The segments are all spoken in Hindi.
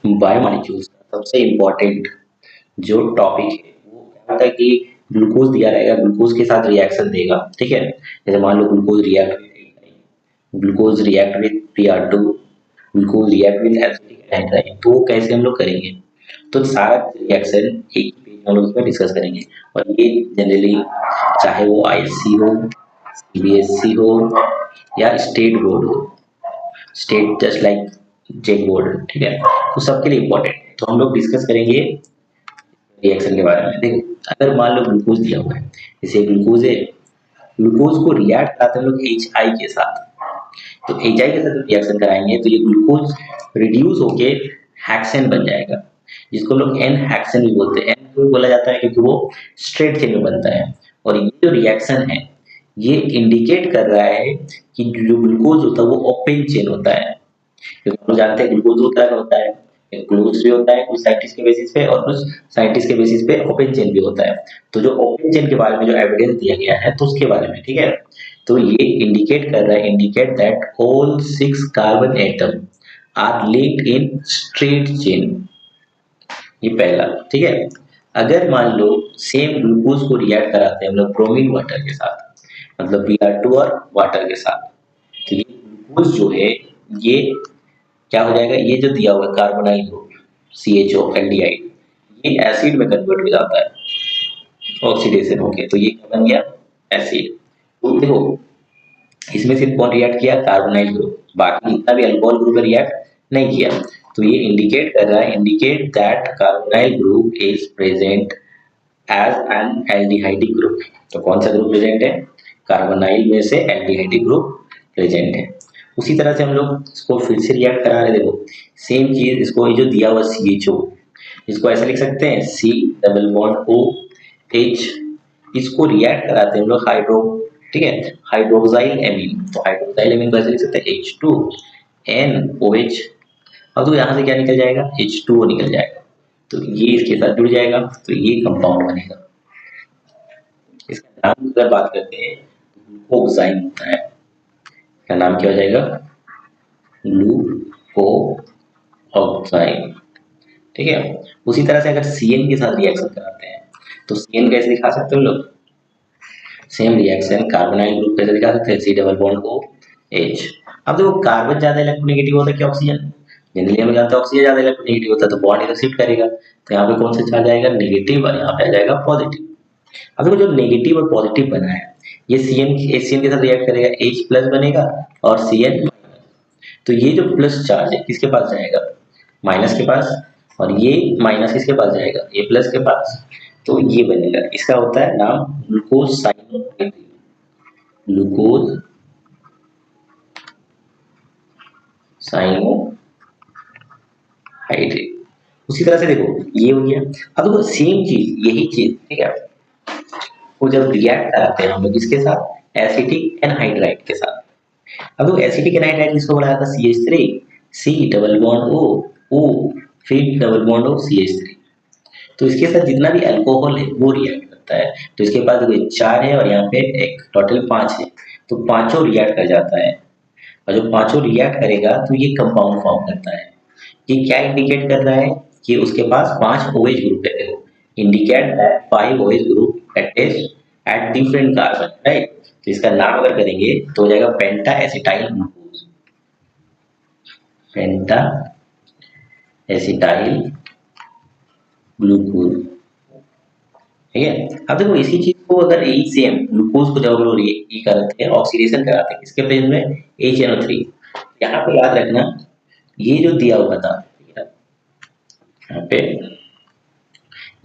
बायोमॉलिक्यूल्स का सबसे इम्पोर्टेंट जो टॉपिक है वो क्या होता है कि ग्लूकोज दिया रहेगा, ग्लूकोज के साथ रिएक्शन देगा, ठीक है। जैसे मान लो glucose react with Br2, glucose react with acetic anhydride, तो वो कैसे हम लोग करेंगे। तो सारा रिएक्शन एक ही पेज में हम लोग इसमें डिस्कस करेंगे। और ये जनरली चाहे वो आईएससी हो, सीबीएसई हो या स्टेट बोर्ड हो, स्टेट जस्ट लाइक जेक बोर्ड, ठीक है, तो सबके लिए इम्पोर्टेंट है। तो हम लोग डिस्कस करेंगे रिएक्शन के बारे में। देखो अगर मान लो ग्लूकोज दिया हुआ है, जैसे ग्लूकोज है, ग्लूकोज को रिएक्ट कराते हैं हम लोग एच आई के साथ। तो एच आई के साथ रिएक्शन कराएंगे तो ये ग्लूकोज रिड्यूस होके हेक्सेन बन जाएगा, जिसको लोग एन हेक्सेन भी बोलते हैं। एन क्यों बोला जाता है, क्योंकि वो स्ट्रेट चेन में बनता है। और ये जो रिएक्शन है ये इंडिकेट कर रहा है कि जो ग्लूकोज होता है वो ओपन चेन होता है। क्योंकि हम लोग जानते हैं ग्लूकोज दो तरह का होता है, एक क्लोज भी होता है कुछ साइंटिस्ट के बेसिस पे, और कुछ साइंटिस्ट के बेसिस पे ओपन चेन भी होता है। तो जो ओपन चेन के बारे में जो एविडेंस दिया गया है तो उसके बारे में, ठीक है। तो ये इंडिकेट कर रहा है, indicate that all 6 carbon atom are linked in straight chain, ये पहला, ठीक है। अगर मान लो सेम ग्लूकोज को रिएक्ट कराते हैं हम लोग ब्रोमीन वाटर के साथ, मतलब Br2 और वाटर के साथ, तो ये ग्लूकोज जो है ये क्या हो जाएगा, ये जो दिया हुआ है कार्बोनाइल ग्रुप CHO एल्डिहाइड, ये एसिड में कन्वर्ट हो जाता है ऑक्सीडेशन होके, तो ये क्या बन गया, एसिड। तो देखो इसमें सिर्फ कौन रिएक्ट किया, कार्बोनाइल ग्रुप, बाकी जितना भी अल्कोहल ग्रुप रिएक्ट नहीं किया। तो ये इंडिकेट कर रहा है, indicate that carbonyl group is present as an aldehydic group. तो कौन सा ग्रुप प्रेजेंट है, कार्बोनाइल में से एल्डिहाइडिक ग्रुप प्रेजेंट है। उसी तरह से हम लोग इसको फिर से रिएक्ट करा रहे, देखो सेम चीज, इसको ये जो दिया हुआ CHO, इसको ऐसे लिख सकते हैं C double bond O H, इसको रिएक्ट कराते हैं हम लोग हाइड्रो, ठीक है, हाइड्रोक्साइल एमीन। तो हाइड्रोक्साइल एमीन को ऐसे लिख सकते हैं H2NOH। अब तो यहाँ से क्या निकल जाएगा, H2O निकल जाएगा। तो ये इसके साथ जुड़ जाएगा तो ये कंपाउंड बनेगा। इसका नाम अगर बात करते हैं ग्लूकोक्साइन होता है, इसका नाम क्या हो जाएगा, ग्लूकोक्साइन, ठीक है। उसी तरह से अगर CN के साथ रिएक्शन कराते हैं तो CN कैसे दिखा सकते हो लोग, सेम रिएक्शन कार्बोनाइल ग्रुप कैसे दिखा सकते हैं, C डबल बॉन्ड OH। अब देखो कार्बन ज्यादा इलेक्ट्रोनेगेटिव होता है कि ऑक्सीजन, जनरली हम जानते हैं ऑक्सीजन ज्यादा इलेक्ट्रोनेगेटिव होता है, तो बॉन्ड इधर शिफ्ट करेगा, तो यहाँ पे कौन सा चार्ज आएगा, नेगेटिव, और यहाँ पे आ जाएगा पॉजिटिव। अब देखो जो नेगेटिव और पॉजिटिव बना है ये CN के साथ रिएक्ट करेगा, H प्लस बनेगा और CN, तो ये जो प्लस चार्ज है किसके पास जाएगा, माइनस के पास, और ये माइनस किसके पास जाएगा, ये प्लस के पास। तो ये बनेगा, इसका होता है नाम ग्लूकोज साइनोहाइड्रेट, ग्लूकोज साइनोहाइड्रेट। उसी तरह से देखो ये हो गया। अब देखो सेम चीज, यही चीज, ठीक है, वो जब रिएक्ट कराते हैं हम लोग इसके साथ एसिटिक एनहाइड्राइड के साथ। अब तो एसिटिक एनहाइड्राइड किसको बनाया था, CH3, C double bond O फिर डबल बॉन्ड O CH3। तो इसके साथ जितना भी अल्कोहल है वो रिएक्ट करता है। तो इसके पास देखो 4 है और यहाँ पे एक टोटल 5 है, तो पांचों रिएक्ट कर जाता है। और जब पांचों रिएक्ट करेगा तो ये कंपाउंड फॉर्म करता है। ये क्या इंडिकेट कर रहा है कि उसके पास 5 OH ग्रुप है, देखो indicate that 5 OH group attached at different carbon, right. तो इसका नाम अगर करेंगे तो हो जाएगा पेंटा एसिटाइल ग्लूकोज, पेंटा एसिटाइल ग्लूकोज, ठीक है। अब देखो इसी चीज को अगर यही सेम ग्लूकोज को जब हम लोग ये करते हैं ऑक्सीडेशन कराते हैं किसके प्रेजेंस में, HNO3। यहाँ पे याद रखना ये जो दिया हुआ था यहाँ पे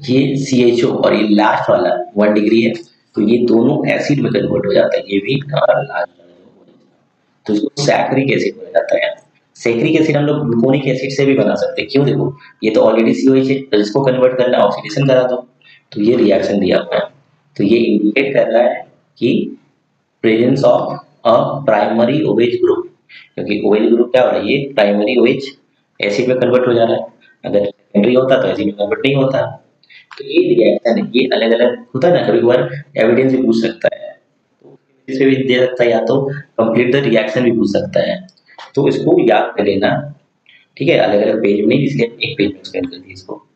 ये CHO और ये लास्ट वाला 1 डिग्री है, तो ये दोनों एसिड में कन्वर्ट हो जाता है, ये भी लास्ट, तो इसको सैक्रिक एसिड बोला जाता है। सैक्रिक एसिड हम लोग ग्लूकोनिक एसिड से भी बना सकते हैं, क्यों, देखो ये तो ऑलरेडी COH है, तो इसको कन्वर्ट करना ऑक्सीडेशन करा दो, तो ये रिएक्शन दिया हुआ है। तो ये इंडिकेट कर रहा है कि presence of a primary OH group, क्योंकि OH ग्रुप क्या हो रहा है, ये प्राइमरी OH एसिड में कन्वर्ट हो जा रहा है, अगर सेकेंडरी होता तो एसिड में कन्वर्ट नहीं होता। तो ये रिएक्शन है, ये अलग अलग होता है ना, कभी कभार एविडेंस भी पूछ सकता है, तो इसे भी दे सकता है, या तो कंप्लीट द रिएक्शन भी पूछ सकता है, तो इसको याद कर लेना, ठीक है, अलग-अलग पेज में नहीं, इसलिए एक पेज में एक्सप्लेन कर दिया इसको।